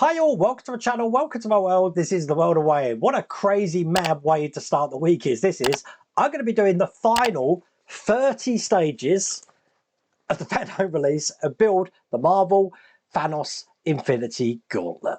Hi all, welcome to my channel, welcome to my world. This is the world of weighing. What a crazy mad way to start the week is. I'm going to be doing the final 30 stages of the Fanhome release and build the Marvel Thanos Infinity Gauntlet.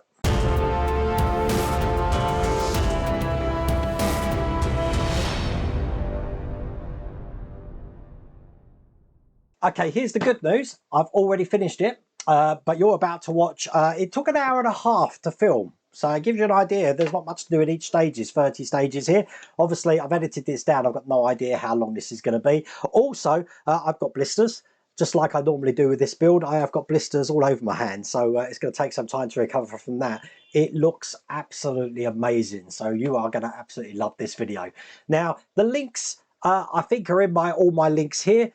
Okay, here's the good news. I've already finished it. But you're about to watch, it took an hour and a half to film. So it gives you an idea, there's not much to do in each stage, 30 stages here. Obviously, I've edited this down, I've got no idea how long this is going to be. Also, I've got blisters, just like I normally do with this build. I have got blisters all over my hands, so it's going to take some time to recover from that. It looks absolutely amazing, so you are going to absolutely love this video. Now, the links, I think are in all my links here.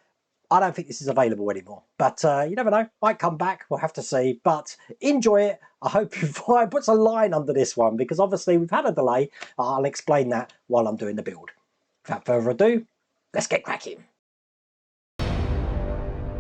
I don't think this is available anymore, but you never know, might come back, we'll have to see. But enjoy it. I hope you put a line under this one, because obviously we've had a delay. I'll explain that while I'm doing the build. Without further ado, let's get cracking.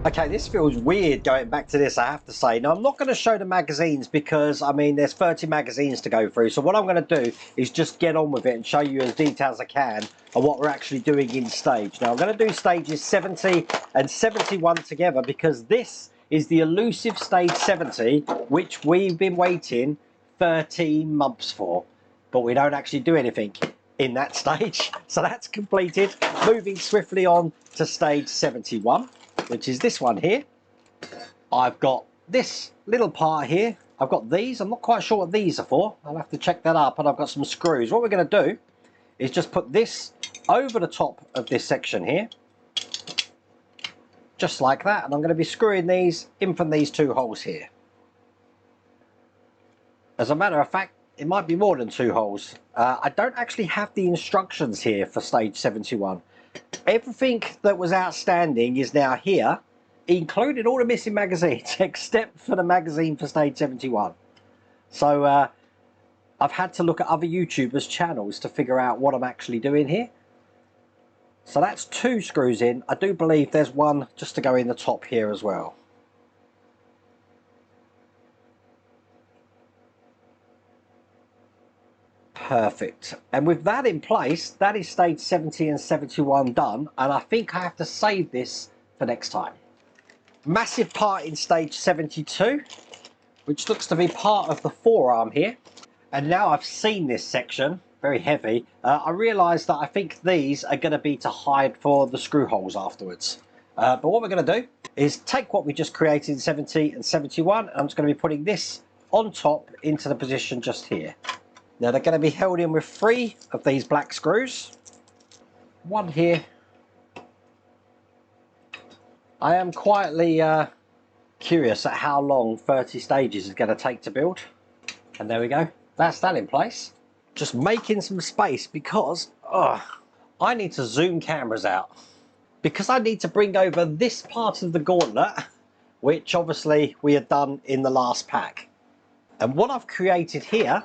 Okay, this feels weird going back to this, I have to say. Now, I'm not going to show the magazines because, I mean, there's 30 magazines to go through. So what I'm going to do is just get on with it and show you as detailed as I can on what we're actually doing in stage. Now, I'm going to do stages 70 and 71 together because this is the elusive stage 70, which we've been waiting 13 months for. But we don't actually do anything in that stage. So that's completed. Moving swiftly on to stage 71. Which is this one here. I've got this little part here. I've got these. I'm not quite sure what these are for. I'll have to check that up. And I've got some screws. What we're going to do is just put this over the top of this section here. Just like that. And I'm going to be screwing these in from these two holes here. As a matter of fact, it might be more than two holes. I don't actually have the instructions here for stage 71. Everything that was outstanding is now here, including all the missing magazines, except for the magazine for stage 71. So I've had to look at other YouTubers' channels to figure out what I'm actually doing here. So that's two screws in. I do believe there's one just to go in the top here as well. Perfect. And with that in place, that is stage 70 and 71 done, and I think I have to save this for next time. Massive part in stage 72, which looks to be part of the forearm here. And now I've seen this section, very heavy, I realised that I think these are going to be to hide for the screw holes afterwards. But what we're going to do is take what we just created in 70 and 71, and I'm just going to be putting this on top into the position just here. Now they're going to be held in with 3 of these black screws. One here. I am quietly curious at how long 30 stages is going to take to build. And there we go. That's that in place. Just making some space because I need to zoom cameras out. Because I need to bring over this part of the gauntlet, which obviously we had done in the last pack. And what I've created here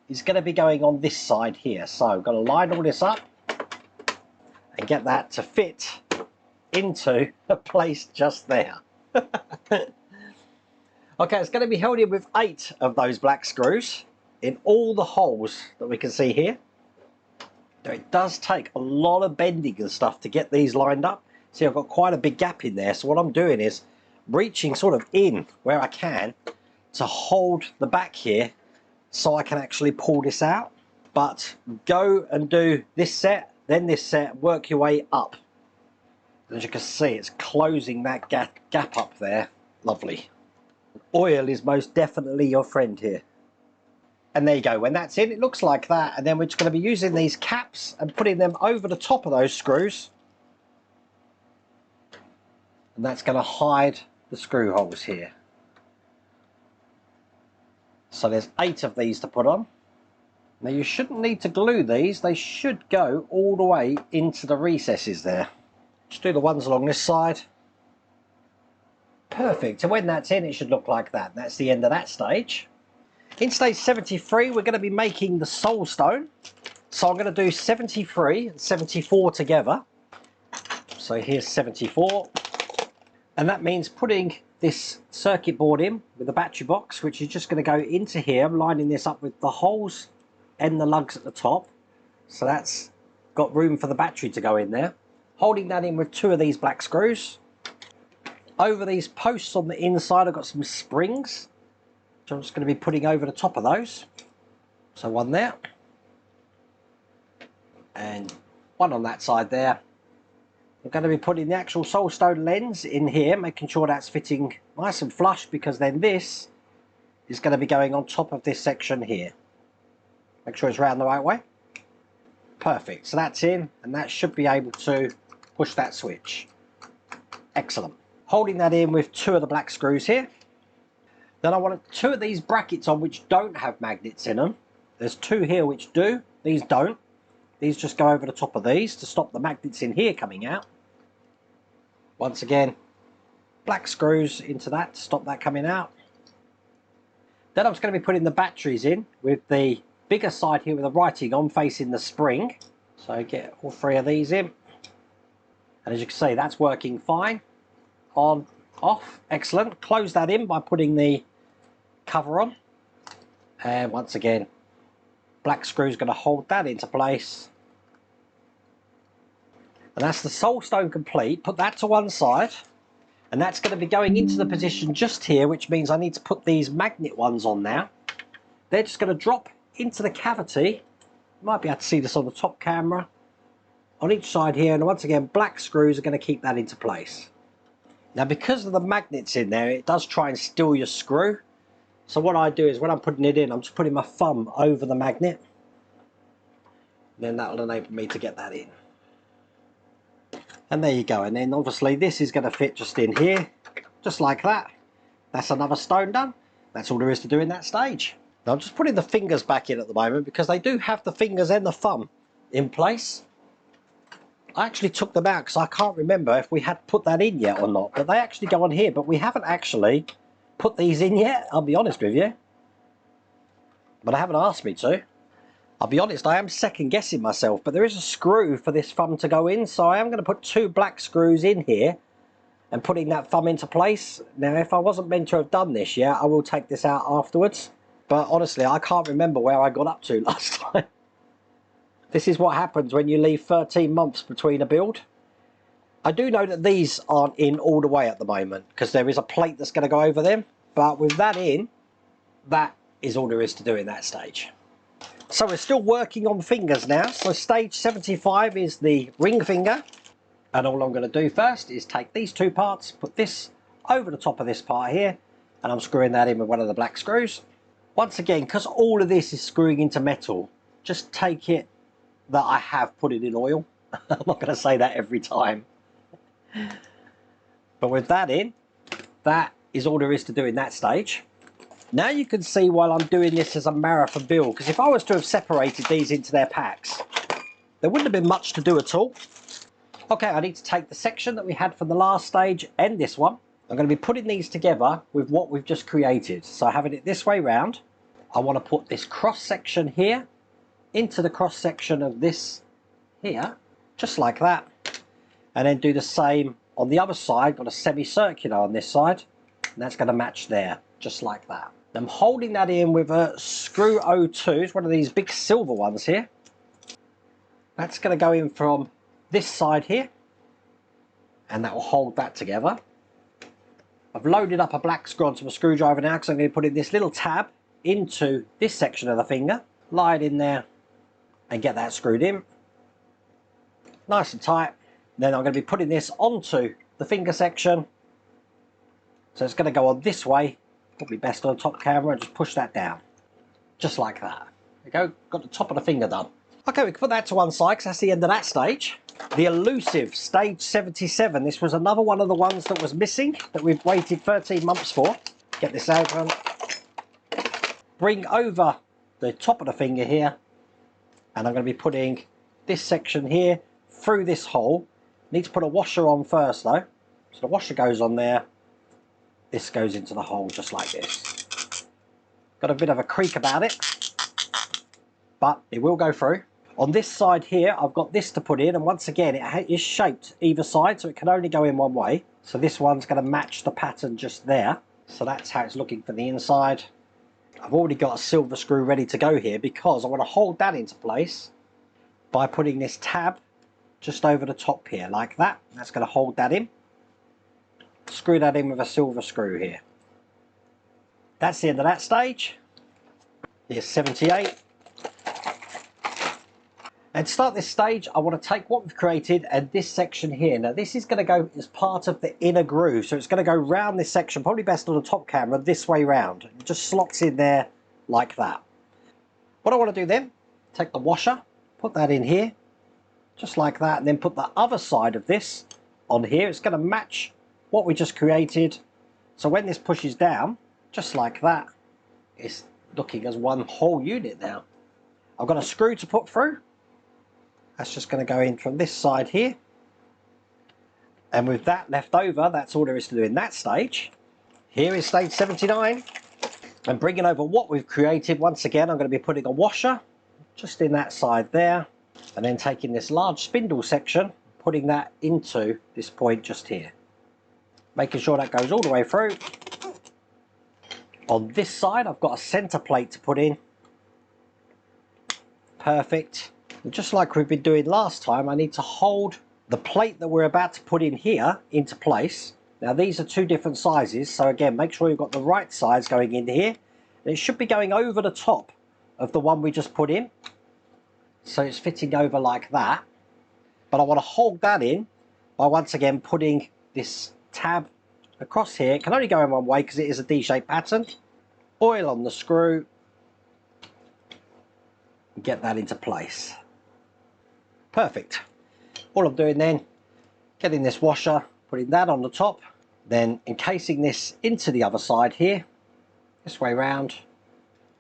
is going to be going on this side here. So I'm going to line all this up and get that to fit into a place just there. Okay, it's going to be held in with 8 of those black screws in all the holes that we can see here. Now it does take a lot of bending and stuff to get these lined up. See, I've got quite a big gap in there, so what I'm doing is reaching sort of in where I can to hold the back here so I can actually pull this out. But go and do this set, then this set, work your way up. As you can see, it's closing that gap up there. Lovely. Oil is most definitely your friend here. And there you go. When that's in, it looks like that. And then we're just going to be using these caps and putting them over the top of those screws. And that's going to hide the screw holes here. So there's 8 of these to put on. Now you shouldn't need to glue these. They should go all the way into the recesses there. Just do the ones along this side. Perfect. And when that's in, it should look like that. That's the end of that stage. In stage 73, we're going to be making the soul stone. So I'm going to do 73 and 74 together. So here's 74. And that means putting this circuit board in with the battery box, which is just going to go into here. I'm lining this up with the holes and the lugs at the top, so that's got room for the battery to go in there. Holding that in with 2 of these black screws. Over these posts on the inside I've got some springs, which I'm just going to be putting over the top of those. So one there, and one on that side there. I'm going to be putting the actual soulstone lens in here, making sure that's fitting nice and flush, because then this is going to be going on top of this section here. Make sure it's round the right way. Perfect, so that's in, and that should be able to push that switch. Excellent. Holding that in with 2 of the black screws here. Then I want 2 of these brackets on which don't have magnets in them. There's 2 here which do, these don't. These just go over the top of these to stop the magnets in here coming out. Once again, black screws into that to stop that coming out. Then I'm just going to be putting the batteries in with the bigger side here with the writing on facing the spring. So get all 3 of these in. And as you can see, that's working fine. On, off, excellent. Close that in by putting the cover on. And once again, black screw is going to hold that into place. And that's the soulstone complete. Put that to one side, and that's going to be going into the position just here, which means I need to put these magnet ones on now. They're just going to drop into the cavity. You might be able to see this on the top camera. On each side here, and once again, black screws are going to keep that into place. Now, because of the magnets in there, it does try and steal your screw. So what I do is, when I'm putting it in, I'm just putting my thumb over the magnet. Then that will enable me to get that in. And there you go. And then obviously this is going to fit just in here, just like that. That's another stone done. That's all there is to do in that stage. Now I'm just putting the fingers back in at the moment, because they do have the fingers and the thumb in place. I actually took them out because I can't remember if we had put that in yet or not. But they actually go on here, but we haven't actually put these in yet, I'll be honest with you. But I haven't asked me to. I'll be honest, I am second guessing myself, but there is a screw for this thumb to go in, so I am going to put 2 black screws in here and putting that thumb into place. Now, if I wasn't meant to have done this yet, I will take this out afterwards. But honestly, I can't remember where I got up to last time. This is what happens when you leave 13 months between a build. I do know that these aren't in all the way at the moment, because there is a plate that's going to go over them. But with that in, that is all there is to do in that stage. So we're still working on fingers now. So stage 75 is the ring finger. And all I'm going to do first is take these 2 parts, put this over the top of this part here, and I'm screwing that in with one of the black screws. Once again, because all of this is screwing into metal, just take it that I have put it in oil. I'm not going to say that every time. But with that in, that is all there is to do in that stage. Now you can see why I'm doing this as a marathon build, because if I was to have separated these into their packs, there wouldn't have been much to do at all. Okay, I need to take the section that we had from the last stage and this one. I'm going to be putting these together with what we've just created. So having it this way round, I want to put this cross section here into the cross section of this here, just like that. And then do the same on the other side, got a semicircular on this side, and that's going to match there, just like that. I'm holding that in with a screw 02, it's one of these big silver ones here. That's going to go in from this side here, and that will hold that together. I've loaded up a black screw onto my screwdriver now, because I'm going to put in this little tab into this section of the finger, lie it in there, and get that screwed in. Nice and tight. Then I'm going to be putting this onto the finger section. So it's going to go on this way, probably best on the top camera, and just push that down. Just like that. There you go, got the top of the finger done. Okay, we can put that to one side because that's the end of that stage. The elusive stage 77. This was another one of the ones that was missing, that we've waited 13 months for. Get this out. Bring over the top of the finger here, and I'm going to be putting this section here through this hole. Need to put a washer on first though. So the washer goes on there. This goes into the hole just like this. Got a bit of a creak about it, but it will go through. On this side here, I've got this to put in, and once again, it is shaped either side, so it can only go in one way. So this one's going to match the pattern just there. So that's how it's looking for the inside. I've already got a silver screw ready to go here because I want to hold that into place by putting this tab just over the top here, like that. That's going to hold that in. Screw that in with a silver screw here. That's the end of that stage. Here's 78. And to start this stage, I want to take what we've created and this section here. Now this is going to go as part of the inner groove. So it's going to go round this section, probably best on the top camera, this way round. It just slots in there like that. What I want to do then, take the washer, put that in here, just like that, and then put the other side of this on here. It's going to match what we just created. So when this pushes down, just like that, it's looking as one whole unit now. I've got a screw to put through. That's just going to go in from this side here. And with that left over, that's all there is to do in that stage. Here is stage 79. And bringing over what we've created, once again, I'm going to be putting a washer just in that side there. And then taking this large spindle section, putting that into this point just here. Making sure that goes all the way through. On this side, I've got a center plate to put in. Perfect. And just like we've been doing last time, I need to hold the plate that we're about to put in here into place. Now these are two different sizes, so again, make sure you've got the right size going in here. And it should be going over the top of the one we just put in. So it's fitting over like that. But I want to hold that in by once again putting this tab across here. It can only go in one way because it is a D-shaped pattern. Oil on the screw. Get that into place. Perfect. All I'm doing then, getting this washer, putting that on the top, then encasing this into the other side here, this way round,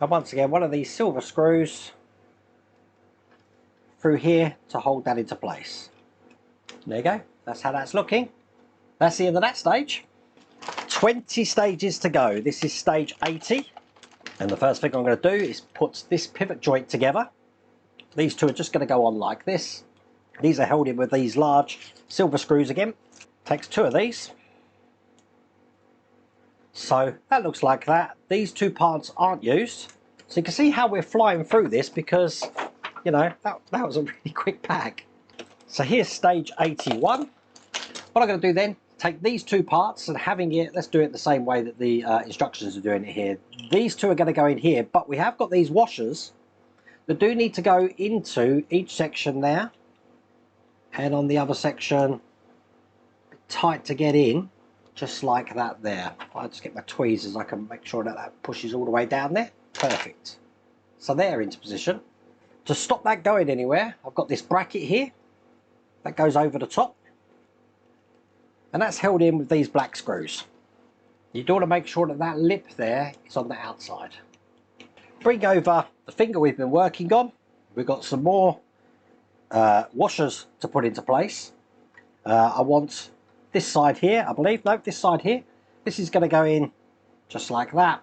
and once again one of these silver screws through here to hold that into place. There you go, that's how that's looking. That's the end of that stage. 20 stages to go. This is stage 80, and the first thing I'm going to do is put this pivot joint together. These two are just going to go on like this. These are held in with these large silver screws again. Takes two of these. So that looks like that. These two parts aren't used. So you can see how we're flying through this because, you know, that was a really quick pack. So here's stage 81. What I'm going to do then, take these two parts and having it, let's do it the same way that the instructions are doing it here. These two are going to go in here, but we have got these washers that do need to go into each section there, and on the other section, tight to get in, just like that there. I'll just get my tweezers, I can make sure that that pushes all the way down there. Perfect. So they're into position. To stop that going anywhere, I've got this bracket here that goes over the top, and that's held in with these black screws. You do want to make sure that that lip there is on the outside. Bring over the finger we've been working on. We've got some more washers to put into place. I want this side here, I believe. No, this side here. This is going to go in just like that.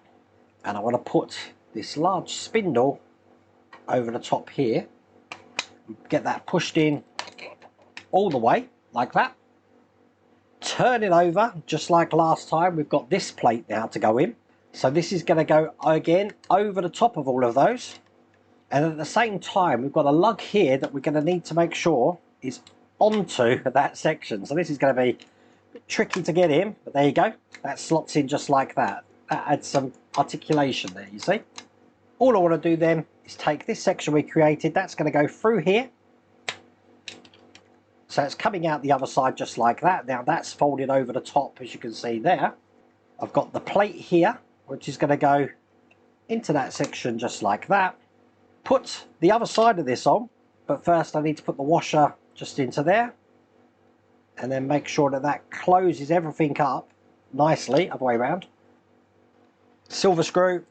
And I want to put this large spindle over the top here. Get that pushed in all the way, like that. Turn it over, just like last time. We've got this plate now to go in. So this is going to go again over the top of all of those. And at the same time, we've got a lug here that we're going to need to make sure is onto that section. So this is going to be a bit tricky to get in, but there you go. That slots in just like that. That adds some articulation there, you see. All I want to do then is take this section we created. That's going to go through here. So it's coming out the other side just like that. Now that's folded over the top, as you can see there. I've got the plate here, which is going to go into that section just like that. Put the other side of this on, but first I need to put the washer just into there. And then make sure that that closes everything up nicely, other way around. Silver screw,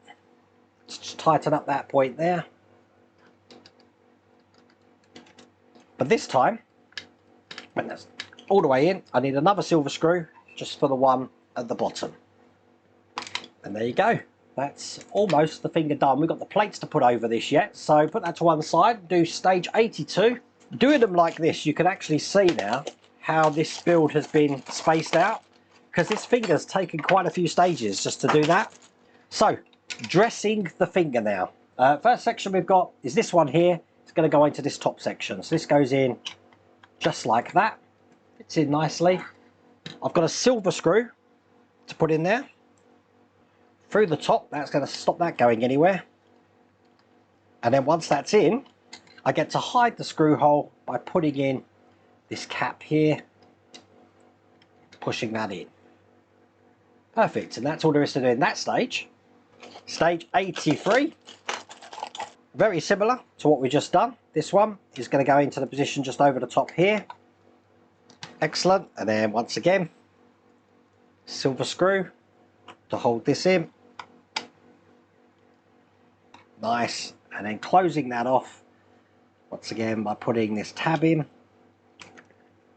just tighten up that point there. But this time, when that's all the way in, I need another silver screw just for the one at the bottom. And there you go. that's almost the finger done. We've got the plates to put over this yet, so put that to one side, do stage 82. Doing them like this, you can actually see now how this build has been spaced out, because this finger's taken quite a few stages just to do that. So, dressing the finger now. First section we've got is this one here. It's going to go into this top section. So this goes in just like that. Fits in nicely. I've got a silver screw to put in there. Through the top, that's going to stop that going anywhere. And then once that's in, I get to hide the screw hole by putting in this cap here, pushing that in. Perfect, and that's all there is to do in that stage. Stage 83, very similar to what we just done. This one is going to go into the position just over the top here. Excellent, and then once again, silver screw to hold this in. Nice, and then closing that off once again by putting this tab in.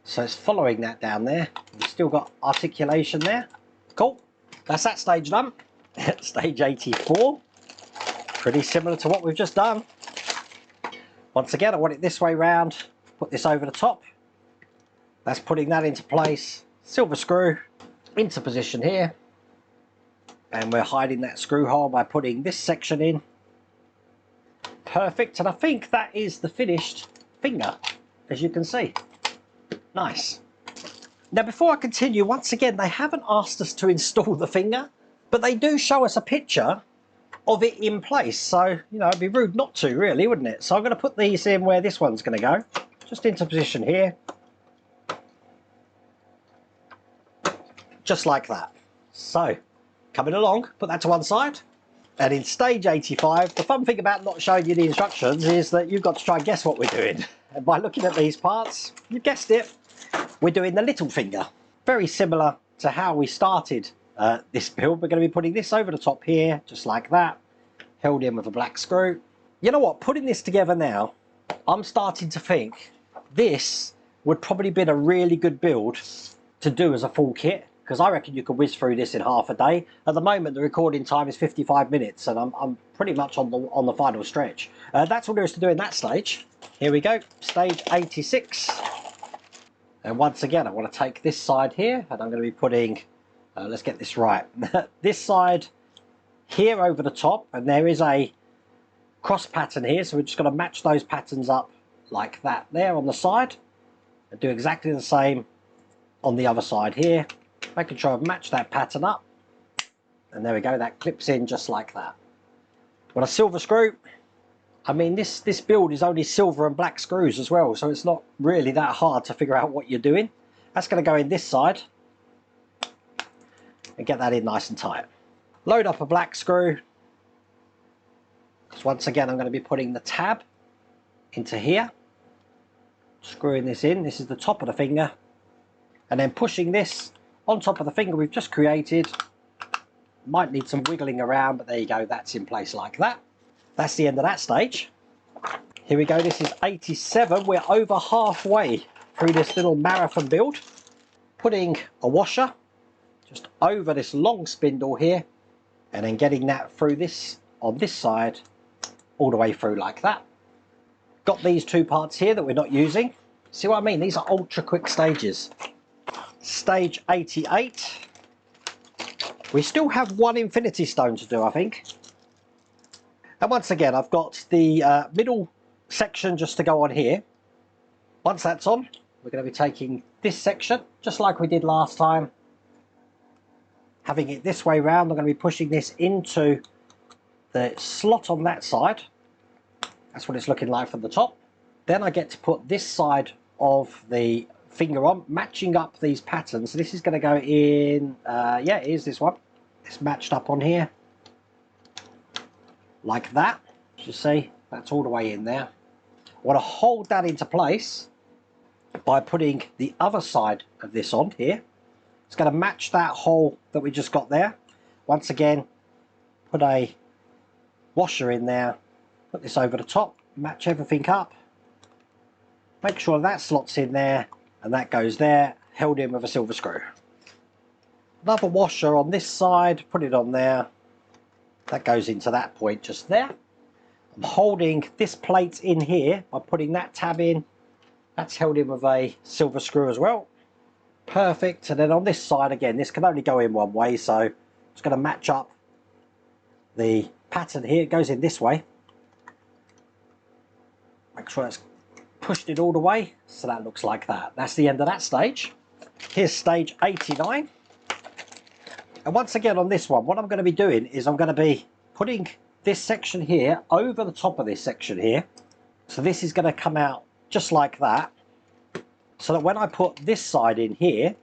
So it's following that down there. We've still got articulation there. Cool, that's that stage done. Stage 84, pretty similar to what we've just done. Once again, I want it this way round, put this over the top. That's putting that into place. Silver screw into position here. And we're hiding that screw hole by putting this section in. Perfect, and I think that is the finished finger, as you can see. Nice. Now before I continue, once again, they haven't asked us to install the finger, but they do show us a picture of it in place. So, you know, it'd be rude not to, really, wouldn't it? So I'm going to put these in where this one's going to go. Just into position here. Just like that. So, coming along, put that to one side. And in stage 85, the fun thing about not showing you the instructions is that you've got to try and guess what we're doing. And by looking at these parts, you guessed it, we're doing the little finger. Very similar to how we started this build. We're going to be putting this over the top here, just like that, held in with a black screw. You know what, putting this together now, I'm starting to think this would probably be a really good build to do as a full kit, because I reckon you could whiz through this in half a day. At the moment, the recording time is 55 minutes, and I'm pretty much on the final stretch. That's all there is to do in that stage. Here we go, stage 86. And once again, I want to take this side here, and I'm going to be putting, let's get this right, this side here over the top, and there is a cross pattern here, so we're just going to match those patterns up like that there on the side, and do exactly the same on the other side here. Making sure I've matched that pattern up, and there we go, that clips in just like that. With a silver screw, I mean this build is only silver and black screws as well, so it's not really that hard to figure out what you're doing. That's going to go in this side and get that in nice and tight. Load up a black screw, because once again I'm going to be putting the tab into here, screwing this in. This is the top of the finger, and then pushing this on top of the finger we've just created. Might need some wiggling around, but there you go, that's in place like that. That's the end of that stage. Here we go, this is 87. We're over halfway through this little marathon build. Putting a washer just over this long spindle here, and then getting that through this on this side all the way through like that. Got these two parts here that we're not using. See what I mean? These are ultra quick stages. Stage 88. We still have one infinity stone to do, I think. And once again, I've got the middle section just to go on here. Once that's on, we're going to be taking this section, just like we did last time. Having it this way round, I'm going to be pushing this into the slot on that side. That's what it's looking like from the top. Then I get to put this side of the finger on, matching up these patterns. So this is going to go in, yeah, here's this one. It's matched up on here. Like that. As you see, that's all the way in there. I want to hold that into place by putting the other side of this on here. It's going to match that hole that we just got there. Once again, put a washer in there, put this over the top, match everything up. Make sure that slots in there, and that goes there, held in with a silver screw. Another washer on this side, put it on there. That goes into that point just there. I'm holding this plate in here by putting that tab in. That's held in with a silver screw as well. Perfect. And then on this side again, this can only go in one way, so it's going to match up the pattern here. It goes in this way. Make sure it's pushed it all the way, so that looks like that. That's the end of that stage. Here's stage 89. And once again on this one, what I'm going to be doing is I'm going to be putting this section here over the top of this section here. So this is going to come out just like that. So that when I put this side in here,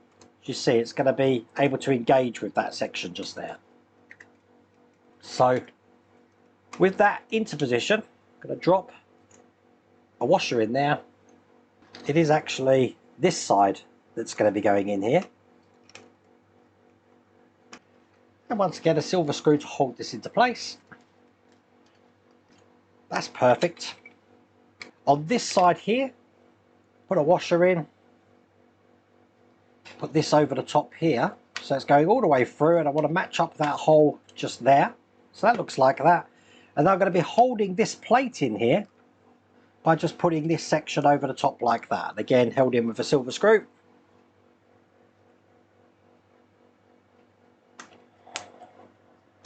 you see it's going to be able to engage with that section just there. So with that into position, I'm going to drop a washer in there. It is actually this side that's going to be going in here. And once again, a silver screw to hold this into place. That's perfect. On this side here, put a washer in. Put this over the top here. So it's going all the way through, and I want to match up that hole just there. So that looks like that. And I'm going to be holding this plate in here by just putting this section over the top like that. Again, held in with a silver screw.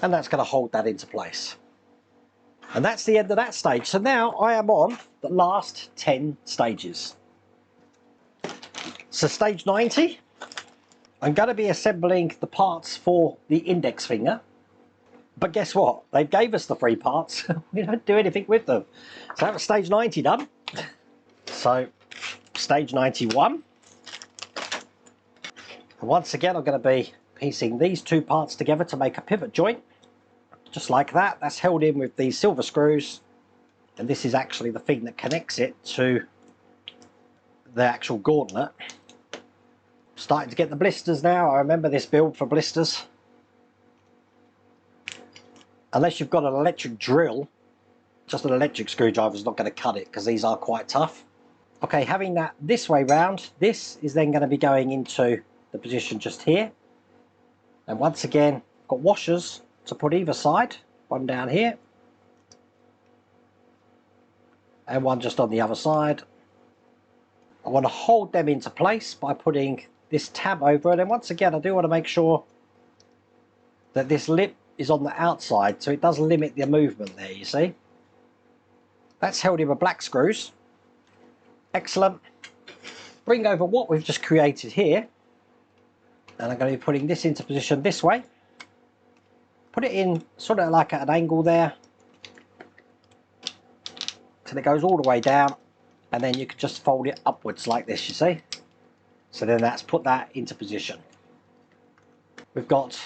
And that's going to hold that into place. And that's the end of that stage. So now I am on the last 10 stages. So stage 90, I'm going to be assembling the parts for the index finger. But guess what? They gave us the 3 parts. We don't do anything with them. So that was stage 90 done. So stage 91. And once again, I'm going to be piecing these 2 parts together to make a pivot joint. Just like that. That's held in with these silver screws. And this is actually the thing that connects it to the actual gauntlet. Starting to get the blisters now. I remember this build for blisters. Unless you've got an electric drill, just an electric screwdriver is not going to cut it, because these are quite tough. Okay, having that this way round, this is then going to be going into the position just here. And once again, got washers to put either side. One down here. And one just on the other side. I want to hold them into place by putting this tab over it. And once again, I do want to make sure that this lip is on the outside, so it does limit the movement there, you see. That's held in with black screws. Excellent. Bring over what we've just created here, and I'm going to be putting this into position this way. Put it in sort of like at an angle there, till it goes all the way down, and then you can just fold it upwards like this, you see. So then that's put that into position. We've got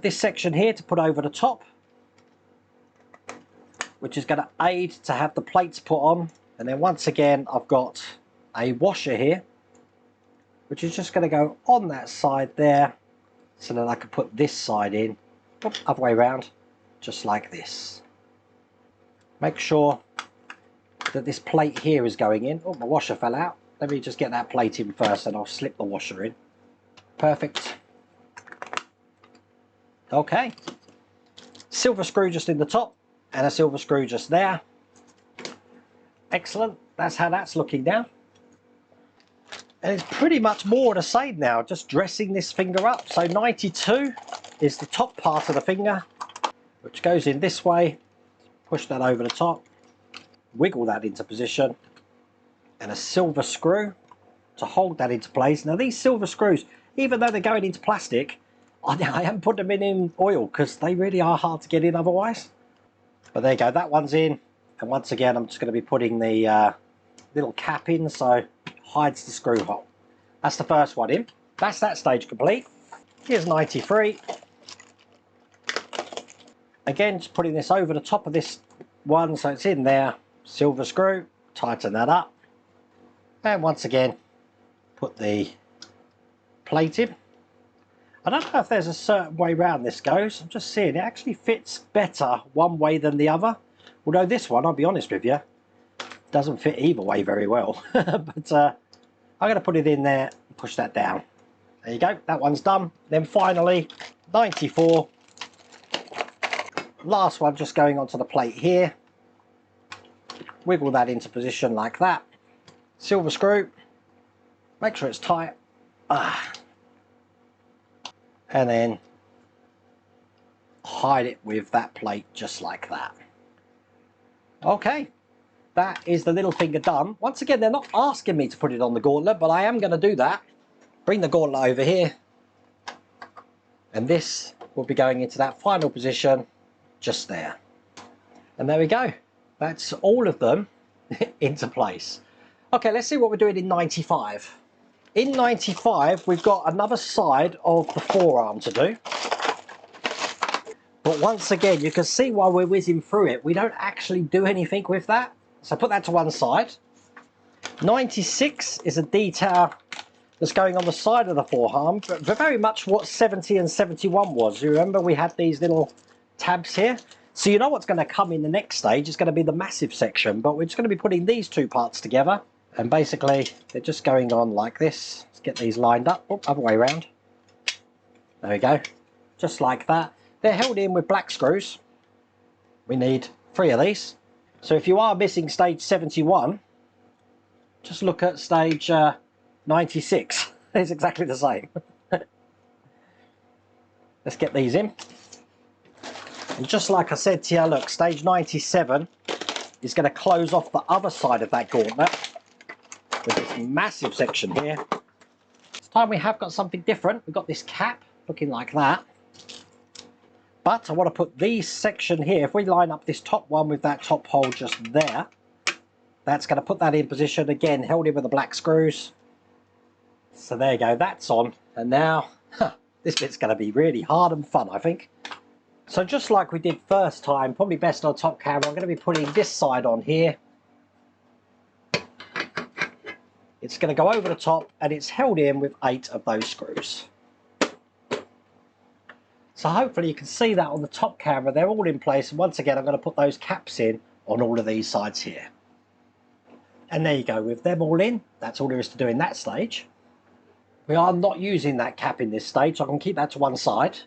this section here to put over the top, which is going to aid to have the plates put on. And then once again, I've got a washer here, which is just going to go on that side there, so that I can put this side in, other way around, just like this. Make sure that this plate here is going in. Oh, my washer fell out. Let me just get that plate in first, and I'll slip the washer in. Perfect. Okay, silver screw just in the top and a silver screw just there. Excellent. That's how that's looking now. And it's pretty much more the same now, just dressing this finger up. So 92 is the top part of the finger, which goes in this way. Push that over the top, wiggle that into position, and a silver screw to hold that into place. Now these silver screws, even though they're going into plastic, I haven't put them in oil, because they really are hard to get in otherwise. But there you go, that one's in. And once again, I'm just going to be putting the little cap in, so it hides the screw hole. That's the first one in. That's that stage complete. Here's 93. Again, just putting this over the top of this one, so it's in there. Silver screw, tighten that up. And once again, put the plate in. I don't know if there's a certain way round this goes. I'm just seeing it actually fits better one way than the other. Although this one, I'll be honest with you, doesn't fit either way very well. But I'm going to put it in there and push that down. There you go, that one's done. Then finally, 94. last one just going onto the plate here. Wiggle that into position like that. Silver screw. Make sure it's tight. And then hide it with that plate just like that. Okay, that is the little finger done. Once again, they're not asking me to put it on the gauntlet, but I am going to do that. Bring the gauntlet over here. And this will be going into that final position just there. And there we go. That's all of them into place. Okay, let's see what we're doing in 95. In 95, we've got another side of the forearm to do. But once again, you can see while we're whizzing through it, we don't actually do anything with that. So put that to one side. 96 is a detail that's going on the side of the forearm, but very much what 70 and 71 was. You remember we had these little tabs here? So you know what's going to come in the next stage is going to be the massive section, but we're just going to be putting these two parts together. And basically, they're just going on like this. Let's get these lined up. Oh, other way around. There we go. Just like that. They're held in with black screws. We need 3 of these. So if you are missing stage 71, just look at stage 96. It's exactly the same. Let's get these in. And just like I said to you, look, stage 97 is going to close off the other side of that gauntlet with this massive section here. This time we have got something different. We've got this cap looking like that. But I want to put this section here. If we line up this top one with that top hole just there, that's going to put that in position again, held in with the black screws. So there you go, that's on. And now, this bit's going to be really hard and fun, I think. So just like we did first time, probably best on top camera, I'm going to be putting this side on here. It's going to go over the top and it's held in with 8 of those screws. So hopefully you can see that on the top camera, they're all in place. And once again, I'm going to put those caps in on all of these sides here. And there you go, with them all in, that's all there is to do in that stage. We are not using that cap in this stage, so I can keep that to one side.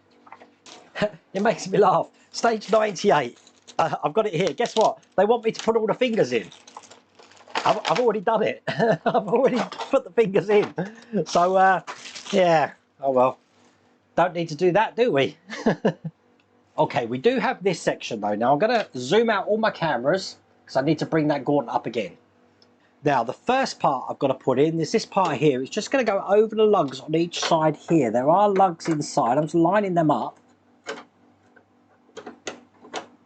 It makes me laugh. Stage 98. I've got it here. Guess what? They want me to put all the fingers in. I've already done it. I've already put the fingers in. So, yeah. Oh, well. Don't need to do that, do we? Okay, we do have this section, though. Now, I'm going to zoom out all my cameras because I need to bring that gauntlet up again. Now, the first part I've got to put in is this part here. It's just going to go over the lugs on each side here. There are lugs inside. I'm just lining them up.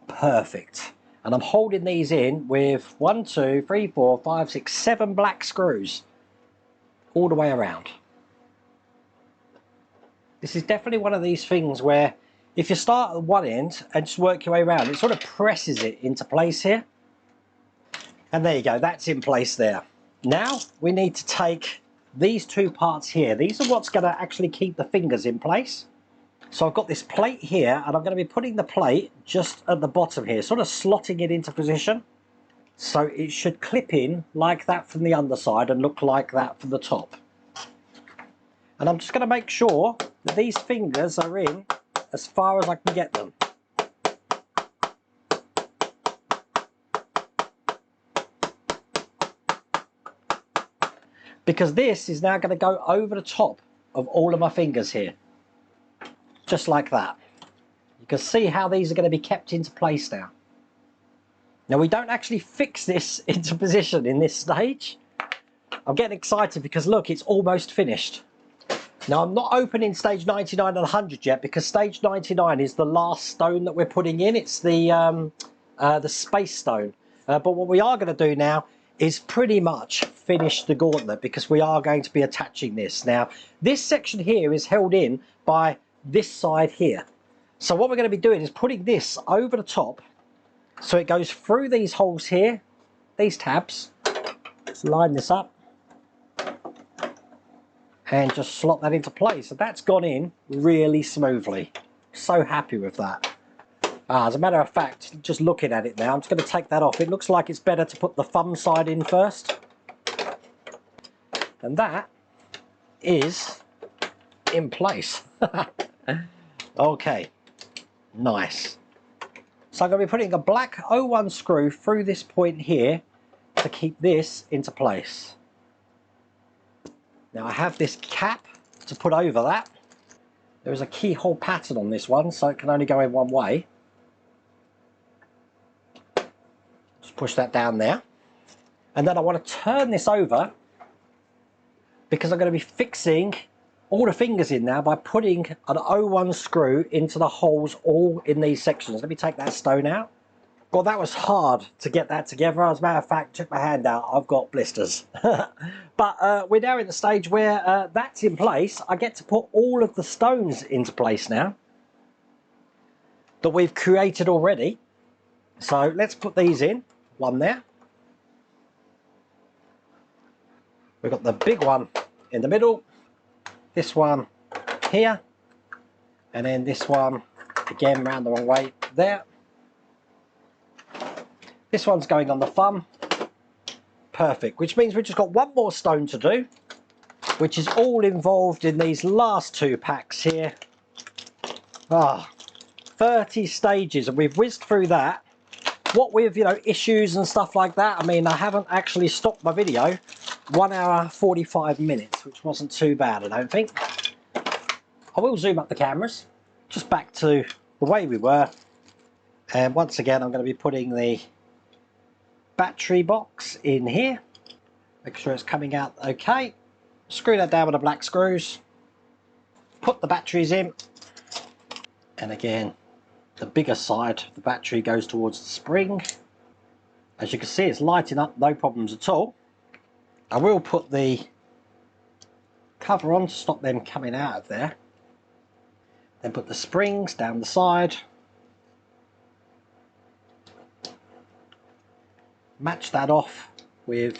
Perfect. And I'm holding these in with 1, 2, 3, 4, 5, 6, 7 black screws all the way around. This is definitely one of these things where if you start at one end and just work your way around, it sort of presses it into place here. And there you go, that's in place there. Now we need to take these two parts here. These are what's going to actually keep the fingers in place. So I've got this plate here and I'm going to be putting the plate just at the bottom here, sort of slotting it into position. So it should clip in like that from the underside and look like that from the top. And I'm just going to make sure that these fingers are in as far as I can get them. Because this is now going to go over the top of all of my fingers here. Just like that. You can see how these are going to be kept into place now. Now we don't actually fix this into position in this stage. I'm getting excited because look, it's almost finished. Now I'm not opening stage 99 and 100 yet because stage 99 is the last stone that we're putting in. It's the space stone. But what we are going to do now is pretty much finish the gauntlet because we are going to be attaching this. Now this section here is held in by this side here. So what we're going to be doing is putting this over the top so it goes through these holes here, these tabs. Let's line this up and just slot that into place. So that's gone in really smoothly. So happy with that. As a matter of fact, just looking at it now, I'm just going to take that off. It looks like it's better to put the thumb side in first. And that is in place. Okay, nice. So I'm going to be putting a black 01 screw through this point here to keep this into place. Now I have this cap to put over that. There is a keyhole pattern on this one, so it can only go in one way. Just push that down there. And then I want to turn this over because I'm going to be fixing all the fingers in now by putting an 01 screw into the holes all in these sections. Let me take that stone out. Well, that was hard to get that together. As a matter of fact, took my hand out, I've got blisters. But we're now in the stage where that's in place. I get to put all of the stones into place now that we've created already. So let's put these in. One there. We've got the big one in the middle. This one here, and then this one again round the wrong way there. This one's going on the thumb. Perfect, which means we've just got one more stone to do, which is all involved in these last two packs here. 30 stages, and we've whizzed through that. What with, you know, issues and stuff like that, I mean, I haven't actually stopped my video. 1 hour 45 minutes, which wasn't too bad, I don't think. I will zoom up the cameras, just back to the way we were. And once again, I'm going to be putting the battery box in here. Make sure it's coming out okay. Screw that down with the black screws. Put the batteries in. And again, the bigger side of the battery goes towards the spring. As you can see, it's lighting up, no problems at all. I will put the cover on to stop them coming out of there. Then put the springs down the side. Match that off with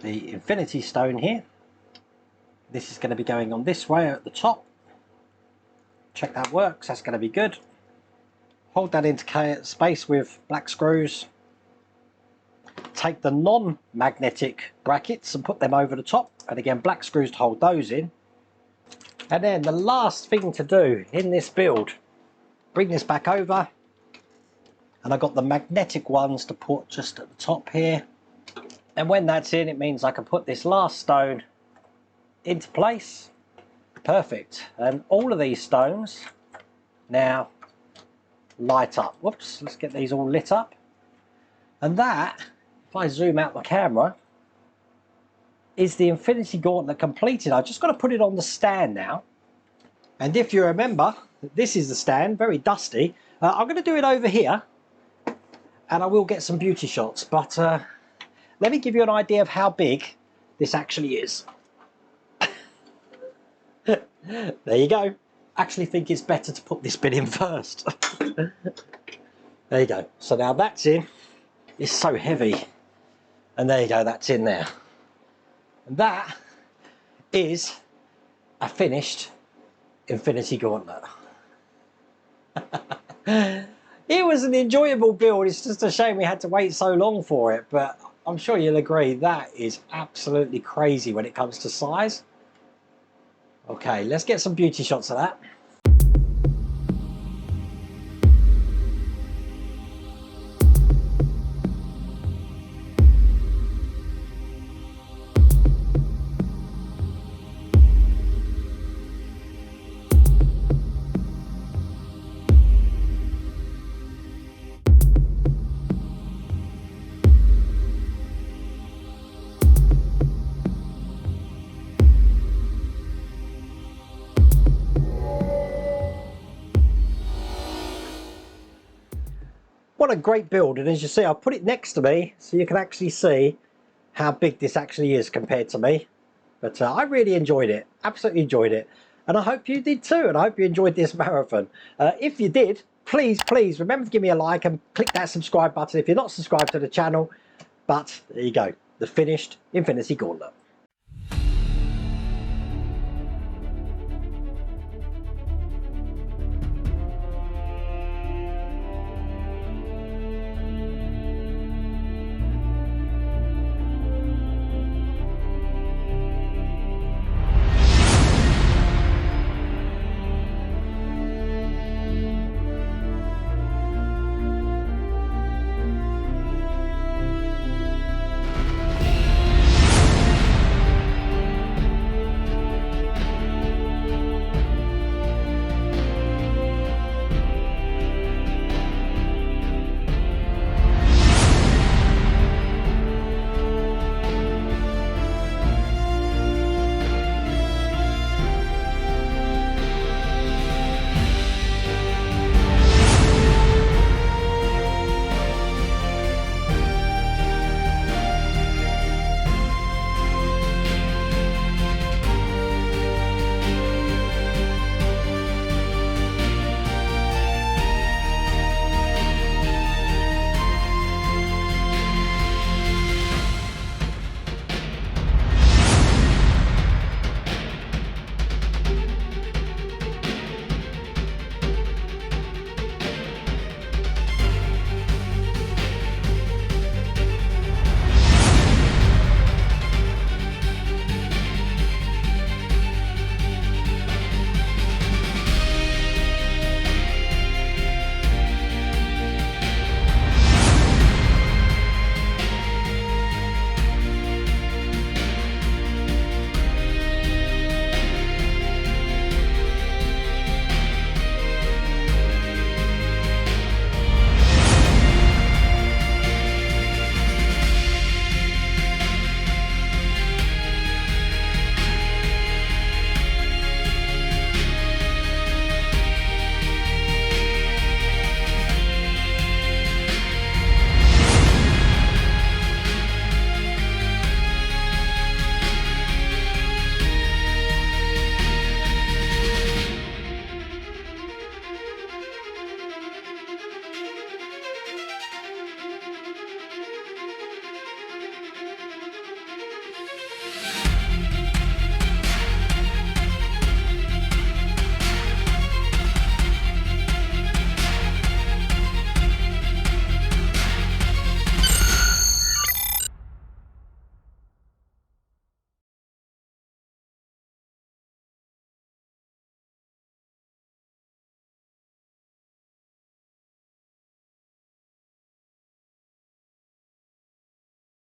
the infinity stone here. This is going to be going on this way at the top. Check that works, that's going to be good. Hold that into space with black screws. Take the non-magnetic brackets and put them over the top, and again black screws to hold those in. And then the last thing to do in this build, bring this back over, and I've got the magnetic ones to put just at the top here. And when that's in, it means I can put this last stone into place. Perfect. And all of these stones now light up. Whoops, let's get these all lit up. And that, if I zoom out the camera, is the Infinity Gauntlet completed. I've just got to put it on the stand now. And if you remember, this is the stand, very dusty. I'm going to do it over here, and I will get some beauty shots. But let me give you an idea of how big this actually is. There you go. Actually think it's better to put this bit in first. There you go. So now that's in. It's so heavy. And there you go, that's in there. And that is a finished Infinity Gauntlet. It was an enjoyable build. It's just a shame we had to wait so long for it, but I'm sure you'll agree that is absolutely crazy when it comes to size. Okay, let's get some beauty shots of that. What a great build, and as you see, I'll put it next to me so you can actually see how big this actually is compared to me. But I really enjoyed it, absolutely enjoyed it, and I hope you did too, and I hope you enjoyed this marathon. If you did, please remember to give me a like and click that subscribe button if you're not subscribed to the channel. But there you go, the finished Infinity Gauntlet.